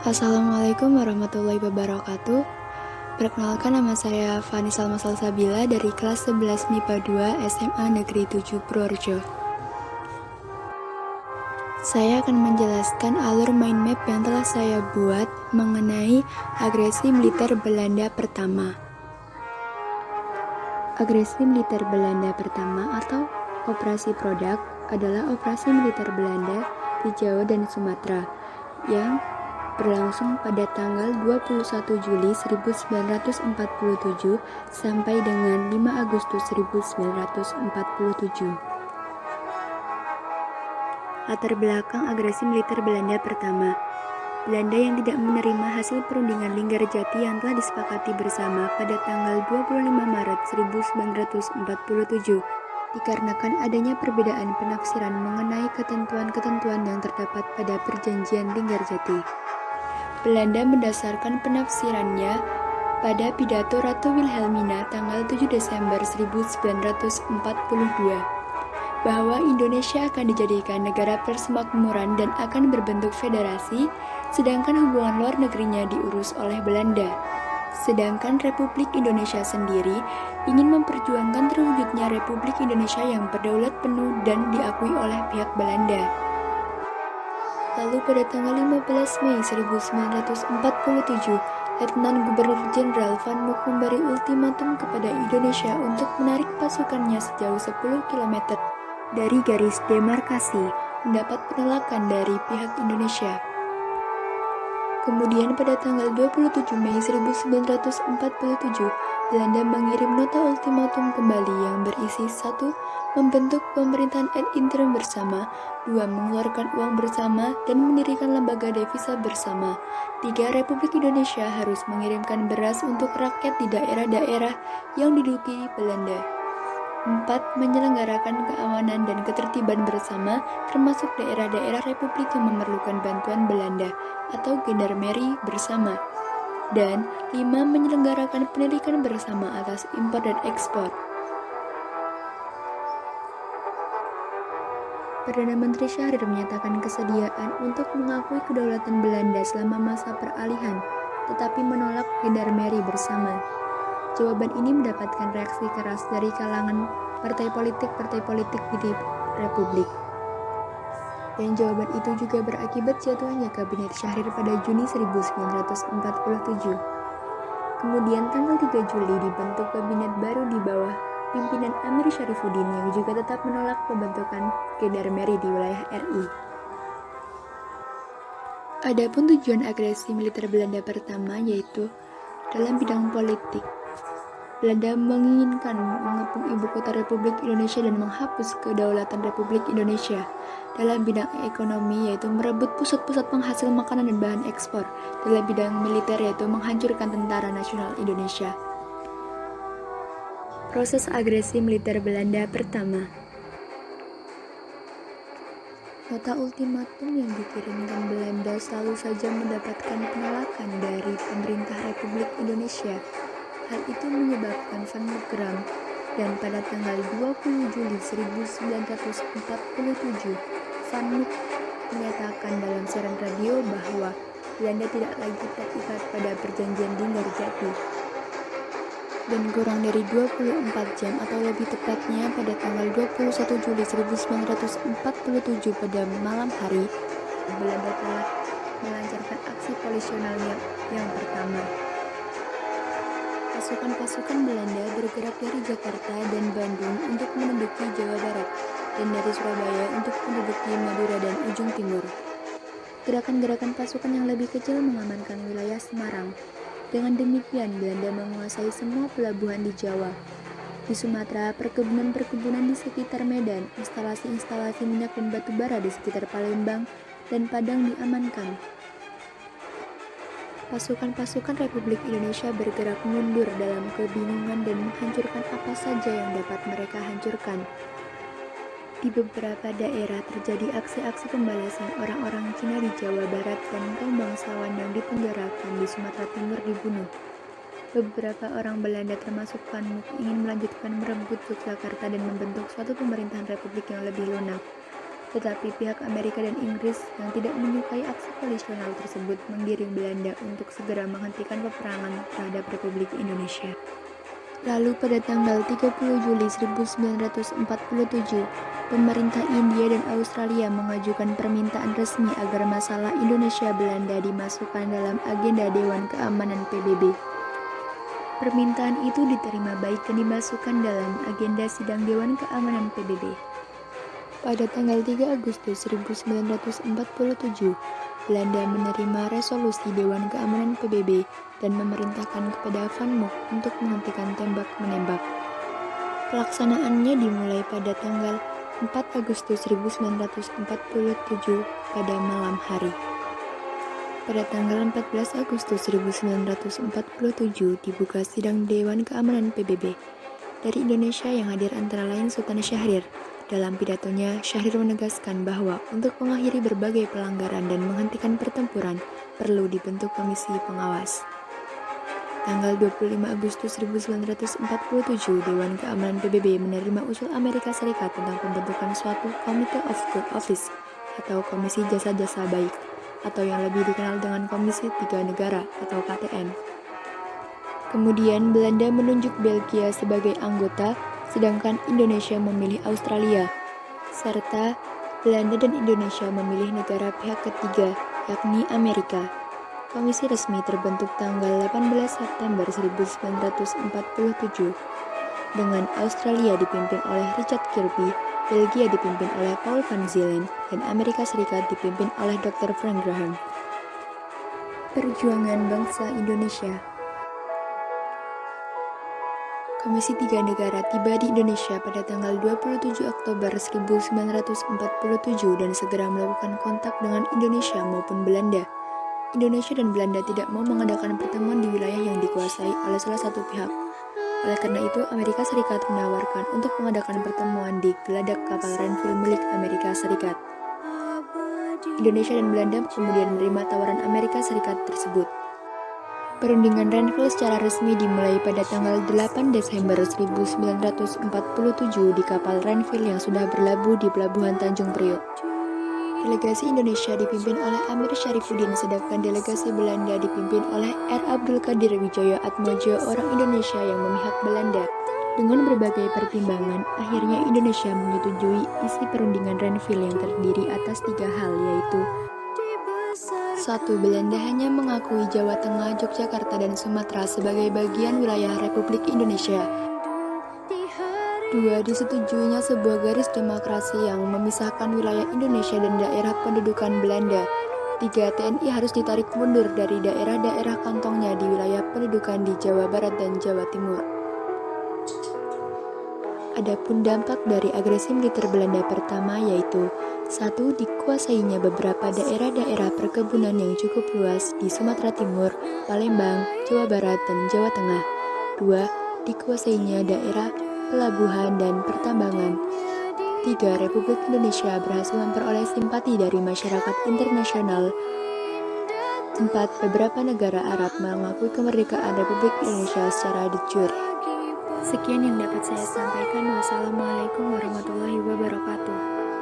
Assalamualaikum warahmatullahi wabarakatuh. Perkenalkan, nama saya Fani Salma Salsabila dari kelas 11 MIPA 2 SMA Negeri 7 Purworejo. Saya akan menjelaskan alur mind map yang telah saya buat mengenai agresi militer Belanda pertama. Agresi militer Belanda pertama atau Operasi Produk adalah operasi militer Belanda di Jawa dan Sumatera yang berlangsung pada tanggal 21 Juli 1947 sampai dengan 5 Agustus 1947. Latar belakang agresi militer Belanda pertama. Belanda yang tidak menerima hasil perundingan Linggarjati yang telah disepakati bersama pada tanggal 25 Maret 1947 dikarenakan adanya perbedaan penafsiran mengenai ketentuan-ketentuan yang terdapat pada perjanjian Linggarjati. Belanda mendasarkan penafsirannya pada pidato Ratu Wilhelmina tanggal 7 Desember 1942 bahwa Indonesia akan dijadikan negara persemakmuran dan akan berbentuk federasi, sedangkan hubungan luar negerinya diurus oleh Belanda. Sedangkan Republik Indonesia sendiri ingin memperjuangkan terwujudnya Republik Indonesia yang berdaulat penuh dan diakui oleh pihak Belanda. Lalu pada tanggal 15 Mei 1947, Letnan Gubernur Jenderal Van Mook memberi ultimatum kepada Indonesia untuk menarik pasukannya sejauh 10 km dari garis demarkasi, mendapat penolakan dari pihak Indonesia. Kemudian pada tanggal 27 Mei 1947, Belanda mengirim nota ultimatum kembali yang berisi 1. Membentuk pemerintahan ad interim bersama, 2. Mengeluarkan uang bersama dan mendirikan lembaga devisa bersama, 3. Republik Indonesia harus mengirimkan beras untuk rakyat di daerah-daerah yang diduduki Belanda, 4. Menyelenggarakan keamanan dan ketertiban bersama, termasuk daerah-daerah Republik yang memerlukan bantuan Belanda atau gendarmeri bersama, dan 5. Menyelenggarakan pendidikan bersama atas impor dan ekspor. Perdana Menteri Syahrir menyatakan kesediaan untuk mengakui kedaulatan Belanda selama masa peralihan, tetapi menolak gendarmeri bersama. Jawaban ini mendapatkan reaksi keras dari kalangan partai politik di Republik. Dan jawaban itu juga berakibat jatuhnya Kabinet Syahrir pada Juni 1947. Kemudian tanggal 3 Juli dibentuk kabinet baru di bawah pimpinan Amir Syarifuddin yang juga tetap menolak pembentukan gendarmeri di wilayah RI. Adapun tujuan agresi militer Belanda pertama yaitu dalam bidang politik. Belanda menginginkan mengepung ibu kota Republik Indonesia dan menghapus kedaulatan Republik Indonesia. Dalam bidang ekonomi yaitu merebut pusat-pusat penghasil makanan dan bahan ekspor. Dalam bidang militer yaitu menghancurkan Tentara Nasional Indonesia. Proses agresi militer Belanda pertama. Nota ultimatum yang dikirimkan Belanda selalu saja mendapatkan penolakan dari pemerintah Republik Indonesia. Hal itu menyebabkan Van Mook geram, dan pada tanggal 20 Juli 1947, Van Mook menyatakan dalam siaran radio bahwa Belanda tidak lagi terikat pada perjanjian Linggarjati. Dan kurang dari 24 jam atau lebih tepatnya pada tanggal 21 Juli 1947 pada malam hari, Belanda telah melancarkan aksi polisionalnya yang pertama. Pasukan-pasukan Belanda bergerak dari Jakarta dan Bandung untuk menduduki Jawa Barat dan dari Surabaya untuk menduduki Madura dan ujung timur. Gerakan-gerakan pasukan yang lebih kecil mengamankan wilayah Semarang. Dengan demikian, Belanda menguasai semua pelabuhan di Jawa. Di Sumatera, perkebunan-perkebunan di sekitar Medan, instalasi-instalasi minyak dan batu bara di sekitar Palembang dan Padang diamankan. Pasukan-pasukan Republik Indonesia bergerak mundur dalam kebingungan dan menghancurkan apa saja yang dapat mereka hancurkan. Di beberapa daerah terjadi aksi-aksi pembalasan orang-orang Cina di Jawa Barat dan kaum bangsawan yang dipenjarakan di Sumatera Timur dibunuh. Beberapa orang Belanda termasuk Van Mook ingin melanjutkan merebut Yogyakarta dan membentuk suatu pemerintahan republik yang lebih lunak. Tetapi pihak Amerika dan Inggris yang tidak menyukai aksi koalisional tersebut menggiring Belanda untuk segera menghentikan peperangan terhadap Republik Indonesia. Lalu pada tanggal 30 Juli 1947, pemerintah India dan Australia mengajukan permintaan resmi agar masalah Indonesia-Belanda dimasukkan dalam agenda Dewan Keamanan PBB. Permintaan itu diterima baik dan dimasukkan dalam agenda sidang Dewan Keamanan PBB. Pada tanggal 3 Agustus 1947, Belanda menerima resolusi Dewan Keamanan PBB dan memerintahkan kepada Van Mock untuk menghentikan tembak-menembak. Pelaksanaannya dimulai pada tanggal 4 Agustus 1947 pada malam hari. Pada tanggal 14 Agustus 1947 dibuka sidang Dewan Keamanan PBB. Dari Indonesia yang hadir antara lain Sultan Syahrir. Dalam pidatonya, Syahrir menegaskan bahwa untuk mengakhiri berbagai pelanggaran dan menghentikan pertempuran, perlu dibentuk komisi pengawas. Tanggal 25 Agustus 1947, Dewan Keamanan PBB menerima usul Amerika Serikat tentang pembentukan suatu Committee of Good Office atau Komisi Jasa-Jasa Baik, atau yang lebih dikenal dengan Komisi Tiga Negara atau KTN. Kemudian Belanda menunjuk Belgia sebagai anggota, sedangkan Indonesia memilih Australia, serta Belanda dan Indonesia memilih negara pihak ketiga, yakni Amerika. Komisi resmi terbentuk tanggal 18 September 1947, dengan Australia dipimpin oleh Richard Kirby, Belgia dipimpin oleh Paul van Zeelen, dan Amerika Serikat dipimpin oleh Dr. Frank Graham. Perjuangan Bangsa Indonesia. Komisi Tiga Negara tiba di Indonesia pada tanggal 27 Oktober 1947 dan segera melakukan kontak dengan Indonesia maupun Belanda. Indonesia dan Belanda tidak mau mengadakan pertemuan di wilayah yang dikuasai oleh salah satu pihak. Oleh karena itu, Amerika Serikat menawarkan untuk mengadakan pertemuan di geladak kapal Renville milik Amerika Serikat. Indonesia dan Belanda kemudian menerima tawaran Amerika Serikat tersebut. Perundingan Renville secara resmi dimulai pada tanggal 8 Desember 1947 di kapal Renville yang sudah berlabuh di Pelabuhan Tanjung Priok. Delegasi Indonesia dipimpin oleh Amir Syarifuddin, sedangkan delegasi Belanda dipimpin oleh R. Abdul Qadir Wijaya Atmojo, orang Indonesia yang memihak Belanda. Dengan berbagai pertimbangan, akhirnya Indonesia menyetujui isi perundingan Renville yang terdiri atas 3 hal, yaitu 1. Belanda hanya mengakui Jawa Tengah, Yogyakarta, dan Sumatera sebagai bagian wilayah Republik Indonesia. 2. Disetujuinya sebuah garis demarkasi yang memisahkan wilayah Indonesia dan daerah pendudukan Belanda. 3. TNI harus ditarik mundur dari daerah-daerah kantongnya di wilayah pendudukan di Jawa Barat dan Jawa Timur. Adapun dampak dari agresi militer Belanda pertama yaitu 1. Dikuasainya beberapa daerah-daerah perkebunan yang cukup luas di Sumatera Timur, Palembang, Jawa Barat, dan Jawa Tengah. 2. Dikuasainya daerah pelabuhan dan pertambangan. 3. Republik Indonesia berhasil memperoleh simpati dari masyarakat internasional. 4. Beberapa negara Arab mengakui kemerdekaan Republik Indonesia secara de jure. Sekian yang dapat saya sampaikan. Wassalamualaikum warahmatullahi wabarakatuh.